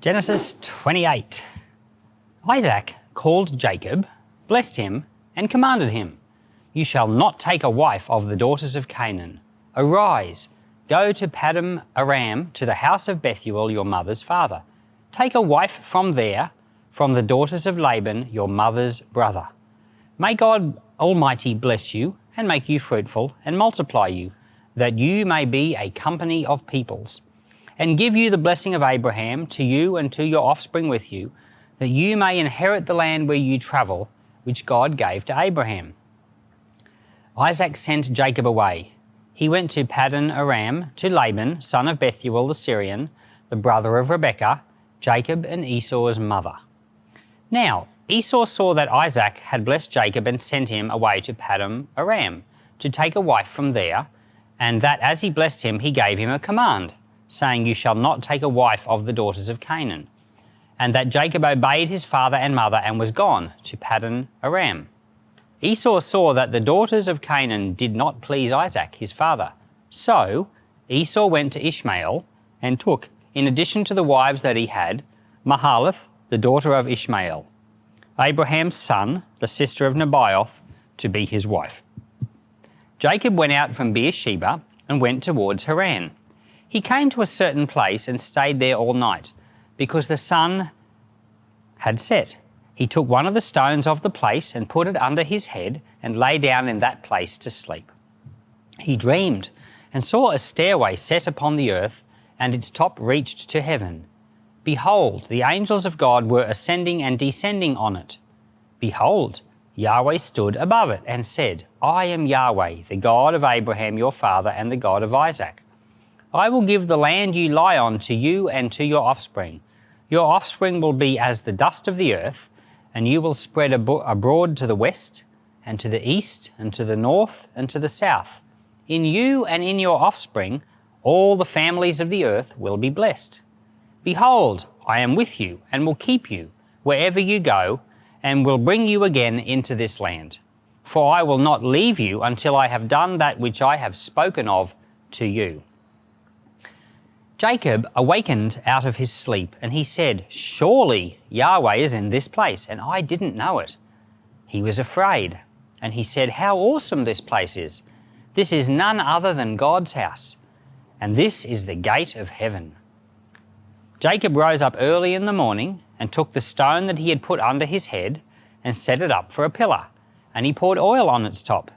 Genesis 28. Isaac called Jacob, blessed him, and commanded him, "You shall not take a wife of the daughters of Canaan. Arise, go to Paddan Aram, to the house of Bethuel, your mother's father. Take a wife from there, from the daughters of Laban, your mother's brother. May God Almighty bless you, and make you fruitful, and multiply you, that you may be a company of peoples, and give you the blessing of Abraham to you and to your offspring with you, that you may inherit the land where you travel, which God gave to Abraham." Isaac sent Jacob away. He went to Paddan Aram, to Laban, son of Bethuel the Syrian, the brother of Rebekah, Jacob and Esau's mother. Now Esau saw that Isaac had blessed Jacob and sent him away to Paddan Aram to take a wife from there, and that as he blessed him, he gave him a command, saying, "You shall not take a wife of the daughters of Canaan." And that Jacob obeyed his father and mother and was gone to Paddan Aram. Esau saw that the daughters of Canaan did not please Isaac, his father. So Esau went to Ishmael and took, in addition to the wives that he had, Mahalath, the daughter of Ishmael, Abraham's son, the sister of Nebaioth, to be his wife. Jacob went out from Beersheba and went towards Haran. He came to a certain place and stayed there all night, because the sun had set. He took one of the stones of the place and put it under his head and lay down in that place to sleep. He dreamed and saw a stairway set upon the earth, and its top reached to heaven. Behold, the angels of God were ascending and descending on it. Behold, Yahweh stood above it and said, "I am Yahweh, the God of Abraham your father and the God of Isaac. I will give the land you lie on to you and to your offspring. Your offspring will be as the dust of the earth, and you will spread abroad to the west, and to the east, and to the north, and to the south. In you and in your offspring, all the families of the earth will be blessed. Behold, I am with you, and will keep you wherever you go, and will bring you again into this land. For I will not leave you until I have done that which I have spoken of to you." Jacob awakened out of his sleep, and he said, "Surely Yahweh is in this place, and I didn't know it." He was afraid, and he said, "How awesome this place is! This is none other than God's house, and this is the gate of heaven." Jacob rose up early in the morning and took the stone that he had put under his head and set it up for a pillar, and he poured oil on its top.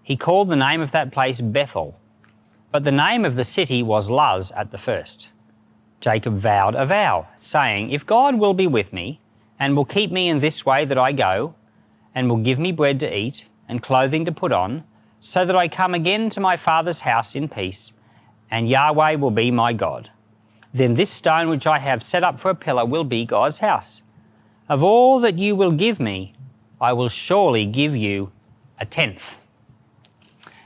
He called the name of that place Bethel, but the name of the city was Luz at the first. Jacob vowed a vow, saying, "If God will be with me, and will keep me in this way that I go, and will give me bread to eat, and clothing to put on, so that I come again to my father's house in peace, and Yahweh will be my God, then this stone which I have set up for a pillar will be God's house. Of all that you will give me, I will surely give you a tenth."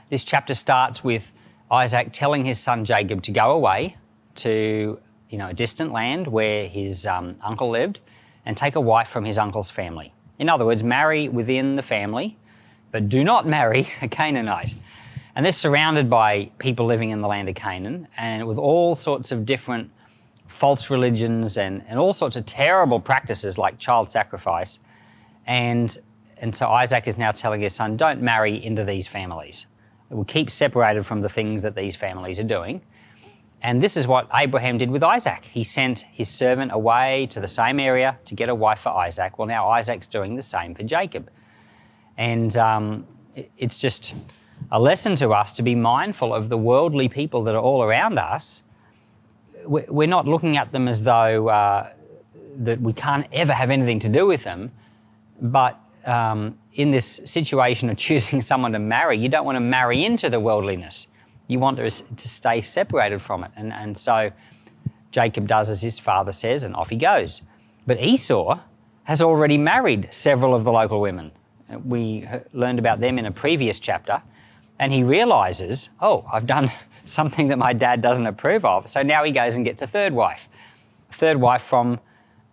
This chapter starts with Isaac telling his son Jacob to go away to a distant land where his uncle lived and take a wife from his uncle's family. In other words, marry within the family, but do not marry a Canaanite. And they're surrounded by people living in the land of Canaan, and with all sorts of different false religions and all sorts of terrible practices like child sacrifice. And so Isaac is now telling his son, don't marry into these families. We'll keep separated from the things that these families are doing. And this is what Abraham did with Isaac. He sent his servant away to the same area to get a wife for Isaac. Well, now Isaac's doing the same for Jacob. And it's just a lesson to us to be mindful of the worldly people that are all around us. We're not looking at them as though that we can't ever have anything to do with them, but in this situation of choosing someone to marry, you don't want to marry into the worldliness. You want to stay separated from it. And so Jacob does as his father says, and off he goes. But Esau has already married several of the local women. We learned about them in a previous chapter, and he realizes, oh, I've done something that my dad doesn't approve of. So now he goes and gets a third wife from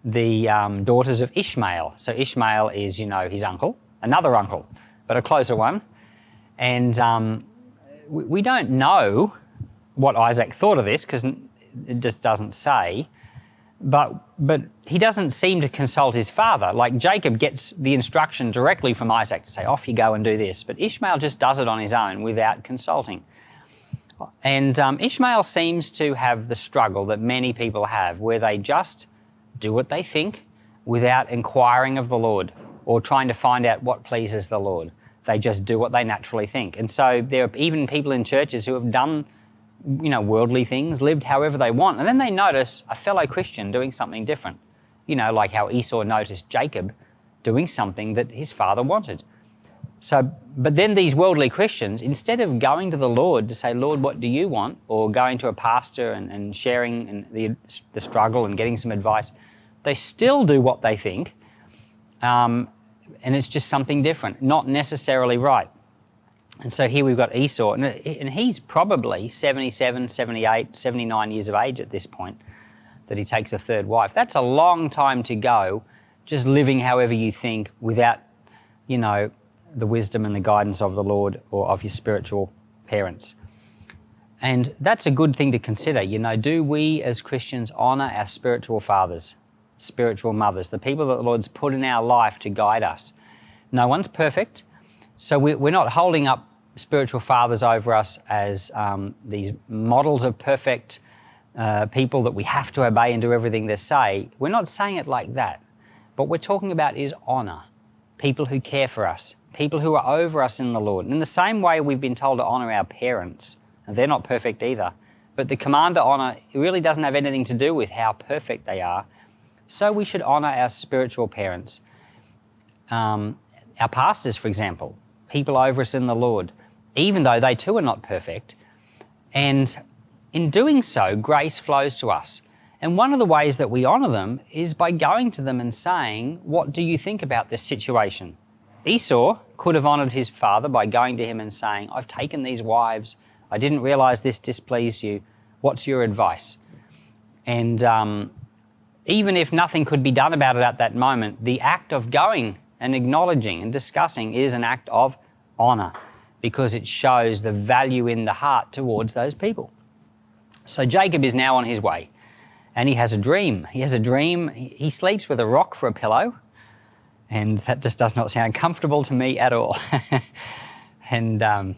the daughters of Ishmael. So Ishmael is, his uncle, another uncle, but a closer one. And we don't know what Isaac thought of this because it just doesn't say. But he doesn't seem to consult his father. Like Jacob gets the instruction directly from Isaac to say, off you go and do this. But Ishmael just does it on his own without consulting. And Ishmael seems to have the struggle that many people have, where they just do what they think without inquiring of the Lord or trying to find out what pleases the Lord. They just do what they naturally think. And so there are even people in churches who have done, worldly things, lived however they want, and then they notice a fellow Christian doing something different. Like how Esau noticed Jacob doing something that his father wanted. So, but then these worldly Christians, instead of going to the Lord to say, Lord, what do you want? Or going to a pastor and sharing the struggle and getting some advice, they still do what they think. And it's just something different, not necessarily right. And so here we've got Esau, and he's probably 77, 78, 79 years of age at this point that he takes a third wife. That's a long time to go just living however you think without, the wisdom and the guidance of the Lord or of your spiritual parents. And that's a good thing to consider. Do we as Christians honour our spiritual fathers, spiritual mothers, the people that the Lord's put in our life to guide us? No one's perfect, so we're not holding up spiritual fathers over us as these models of perfect people that we have to obey and do everything they say. We're not saying it like that. What we're talking about is honour, people who care for us, people who are over us in the Lord. And in the same way we've been told to honour our parents, and they're not perfect either, but the command to honour really doesn't have anything to do with how perfect they are. So we should honour our spiritual parents. Our pastors, for example, people over us in the Lord, even though they too are not perfect. And in doing so, grace flows to us. And one of the ways that we honour them is by going to them and saying, what do you think about this situation? Esau could have honoured his father by going to him and saying, I've taken these wives. I didn't realise this displeased you. What's your advice? And even if nothing could be done about it at that moment, the act of going and acknowledging and discussing is an act of honour because it shows the value in the heart towards those people. So Jacob is now on his way and he has a dream. He has a dream. He sleeps with a rock for a pillow, and that just does not sound comfortable to me at all. And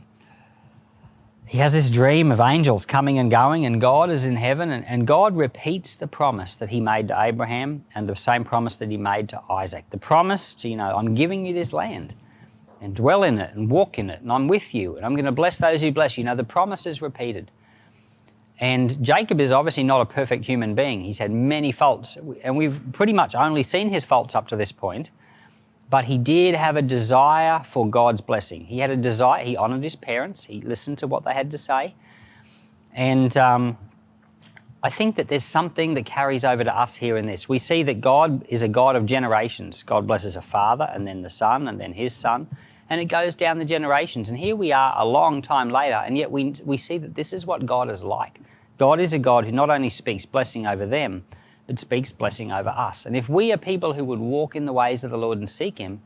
he has this dream of angels coming and going, and God is in heaven, and God repeats the promise that he made to Abraham and the same promise that he made to Isaac. The promise to, I'm giving you this land and dwell in it and walk in it, and I'm with you, and I'm going to bless those who bless you. The promise is repeated. And Jacob is obviously not a perfect human being. He's had many faults, and we've pretty much only seen his faults up to this point. But he did have a desire for God's blessing. He had a desire. He honoured his parents. He listened to what they had to say. And I think that there's something that carries over to us here in this. We see that God is a God of generations. God blesses a father and then the son and then his son. And it goes down the generations. And here we are a long time later, and yet we see that this is what God is like. God is a God who not only speaks blessing over them, but speaks blessing over us. And if we are people who would walk in the ways of the Lord and seek him,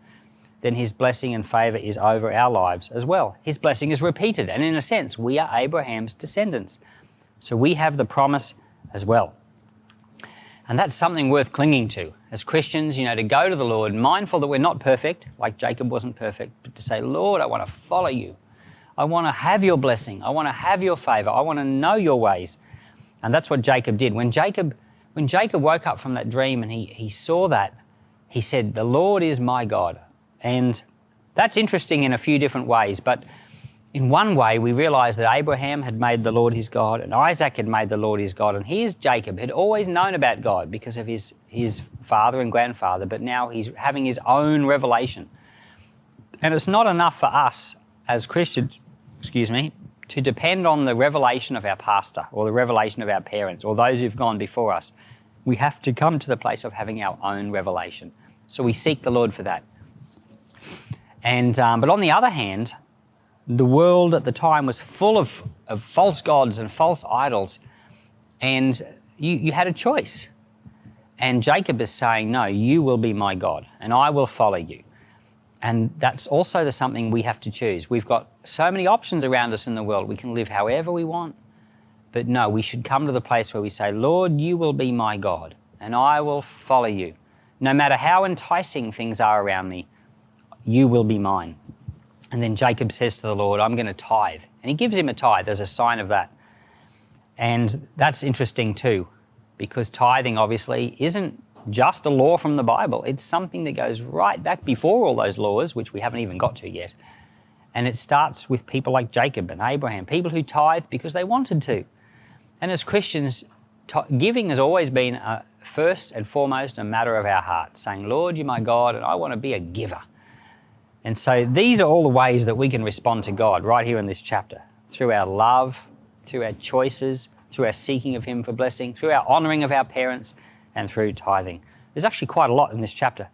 then his blessing and favour is over our lives as well. His blessing is repeated, and in a sense, we are Abraham's descendants. So we have the promise as well. And that's something worth clinging to as Christians, to go to the Lord, mindful that we're not perfect, like Jacob wasn't perfect, but to say, Lord, I want to follow you. I want to have your blessing. I want to have your favour. I want to know your ways. And that's what Jacob did. When Jacob woke up from that dream and he saw that, he said, the Lord is my God. And that's interesting in a few different ways, but in one way we realise that Abraham had made the Lord his God and Isaac had made the Lord his God, and here's Jacob, had always known about God because of his father and grandfather, but now he's having his own revelation. And it's not enough for us as Christians, to depend on the revelation of our pastor or the revelation of our parents or those who've gone before us. We have to come to the place of having our own revelation. So we seek the Lord for that. And but on the other hand, the world at the time was full of false gods and false idols, and you had a choice. And Jacob is saying, no, you will be my God, and I will follow you. And that's also something we have to choose. We've got so many options around us in the world. We can live however we want. But no, we should come to the place where we say, Lord, you will be my God, and I will follow you. No matter how enticing things are around me, you will be mine. And then Jacob says to the Lord, I'm going to tithe. And he gives him a tithe as a sign of that. And that's interesting too, because tithing obviously isn't just a law from the Bible. It's something that goes right back before all those laws, which we haven't even got to yet. And it starts with people like Jacob and Abraham, people who tithe because they wanted to. And as Christians, giving has always been first and foremost a matter of our heart, saying, Lord, you're my God, and I want to be a giver. And so these are all the ways that we can respond to God right here in this chapter, through our love, through our choices, through our seeking of him for blessing, through our honouring of our parents, and through tithing. There's actually quite a lot in this chapter.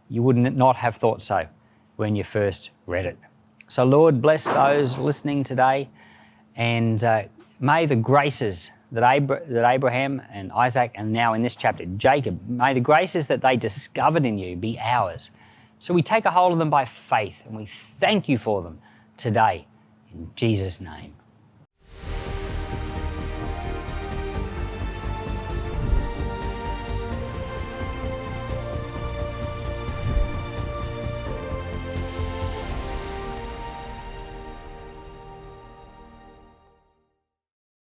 You would not have thought so when you first read it. So Lord, bless those listening today, and may the graces that Abraham and Isaac, and now in this chapter, Jacob, may the graces that they discovered in you be ours. So we take a hold of them by faith, and we thank you for them today. In Jesus' name.